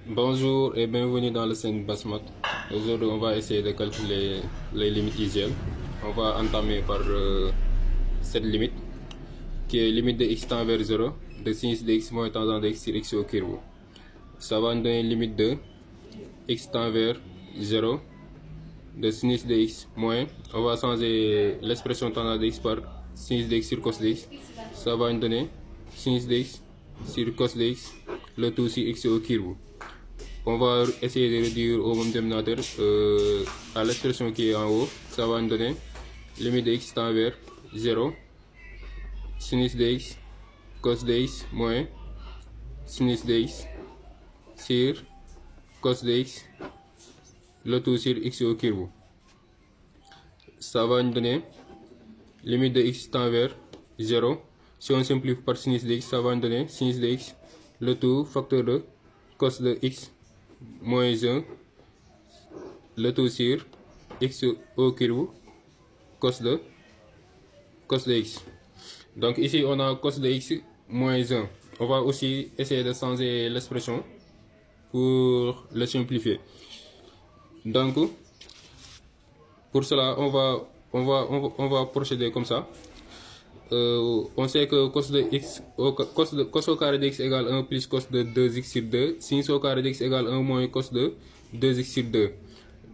Bonjour et bienvenue dans le scène Basmat. Aujourd'hui, on va essayer de calculer les limites IGL. On va entamer par cette limite qui est limite de x tend vers 0 de sinus de x moins tangent de x sur x au curve. Ça va nous donner une limite de x tend vers 0 de sinus de x moins. On va changer l'expression tangente de x par sinus de x sur cos de x. Ça va nous donner sinus de x sur cos de x, le tout sur x au curve. On va essayer de réduire au même dénominateur à l'expression qui est en haut. Ça va nous donner limite de x tend vers 0, sinus de x, cos de x moins sinus de x sur cos de x, le tout sur x au curve. Ça va nous donner limite de x tend vers 0. Si on simplifie par sinus de x, ça va nous donner sinus de x, le tout facteur de cos de x moins 1, le tout sur x au curve, cos de x. Donc ici on a cos de x moins 1. On va aussi essayer de changer l'expression pour le simplifier. Donc pour cela on va procéder comme ça. On sait que cos de x cos au carré de x égale 1 plus cos de 2x sur 2, sin au carré de x égale 1 moins cos de 2x sur 2.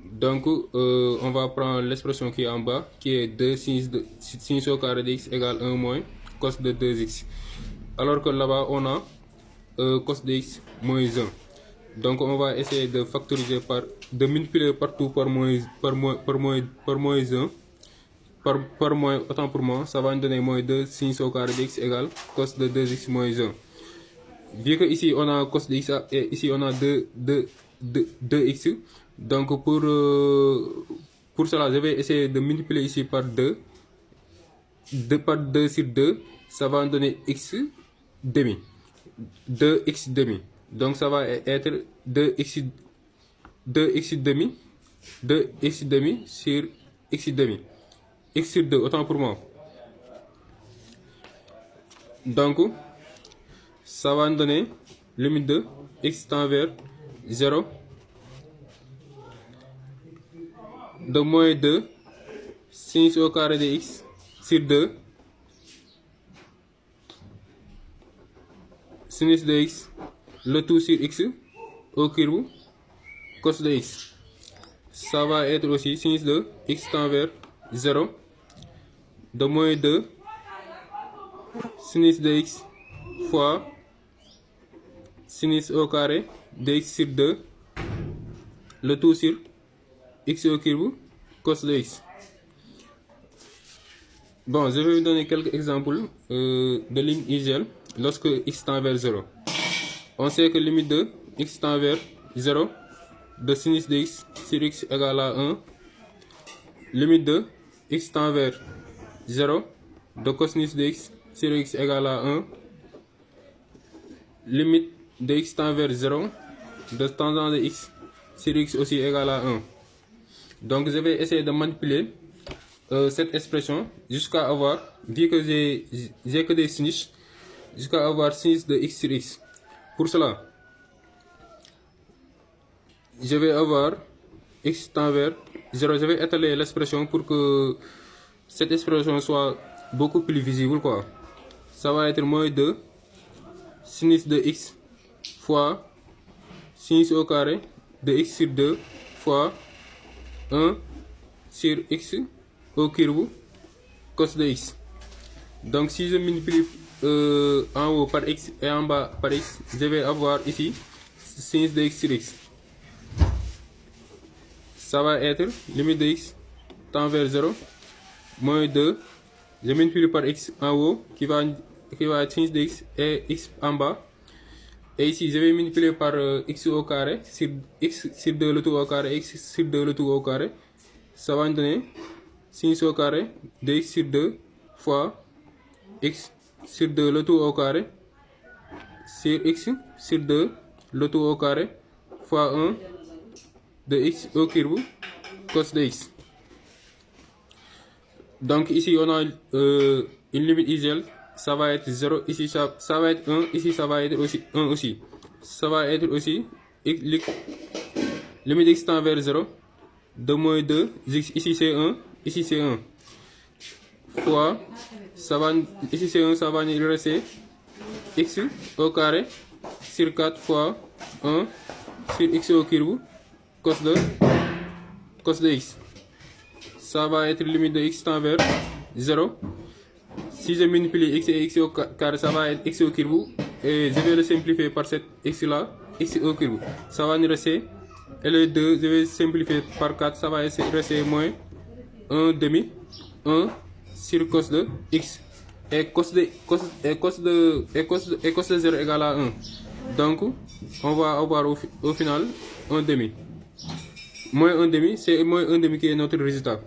Donc on va prendre l'expression qui est en bas qui est 2 sin au carré de x égale 1 moins cos de 2x. Alors que là-bas on a cos de x moins 1. Donc on va essayer de factoriser de multiplier partout par moins 1. Par moins, autant pour moi, ça va nous donner moins 2 sin au carré de x égale cos de 2x moins 1. Vu que ici on a cos de x et ici on a 2x, donc pour cela je vais essayer de multiplier ici par 2. Par 2 sur 2, ça va nous donner x demi. 2x demi. Donc ça va être 2x demi sur x demi. X sur 2, autant pour moi. Donc, ça va nous donner limite de x tend vers 0 de moins 2 sinus au carré de x sur 2 sinus de x, le tout sur x au curve cos de x. Ça va être aussi sinus de x tend vers 0 de moins 2 sinus de x fois sinus au carré de x sur 2, le tout sur x au curve cos de x. Bon, je vais vous donner quelques exemples de limite IGL lorsque x tend vers 0. On sait que limite de x tend vers 0 de sinus de x sur x égale à 1, limite de x tend vers 0 de cosinus de x sur x égale à 1, limite de x tend vers 0 de tangent de x sur x aussi égale à 1. Donc je vais essayer de manipuler cette expression jusqu'à avoir, vu que j'ai que des sinus, jusqu'à avoir sinus de x sur x. Pour cela, je vais avoir x tend vers 0. Je vais étaler l'expression pour que cette expression soit beaucoup plus visible, quoi. Ça va être moins 2 sinus de x fois sinus au carré de x sur 2 fois 1 sur x au curve cos de x. Donc si je multiplie en haut par x et en bas par x, je vais avoir ici sinus de x sur x. Ça va être limite de x tend vers 0 moins 2. Je multiplie par x en haut qui va être sinus de x et x en bas. Et ici je vais multiplier par x au carré sur x sur 2 le tout au carré, x sur 2 le tout au carré. Ça va nous donner sinus au carré de x sur 2 fois x sur 2 le tout au carré sur x sur 2 le tout au carré fois 1 de x au curve cos de x. Donc ici on a une limite IGL, ça va être 0, ici ça va être 1, ici ça va être aussi 1 aussi. Ça va être aussi limite x tend vers 0 de moins 2, ici c'est 1, ici c'est 1, fois, ici c'est 1, ça va nous rester x au carré sur 4 fois 1 sur x au cube cos de x. Ça va être limite de x tend vers 0. Si je multiplie x et x au carré, ça va être x au cube. Et je vais le simplifier par cet x là, x au cube. Ça va nous rester, et le 2, je vais simplifier par 4, ça va rester moins 1 demi, 1 sur cos de x. Et cos de 0 égale à 1. Donc, on va avoir au final 1 demi. Moins 1 demi, c'est moins 1 demi qui est notre résultat.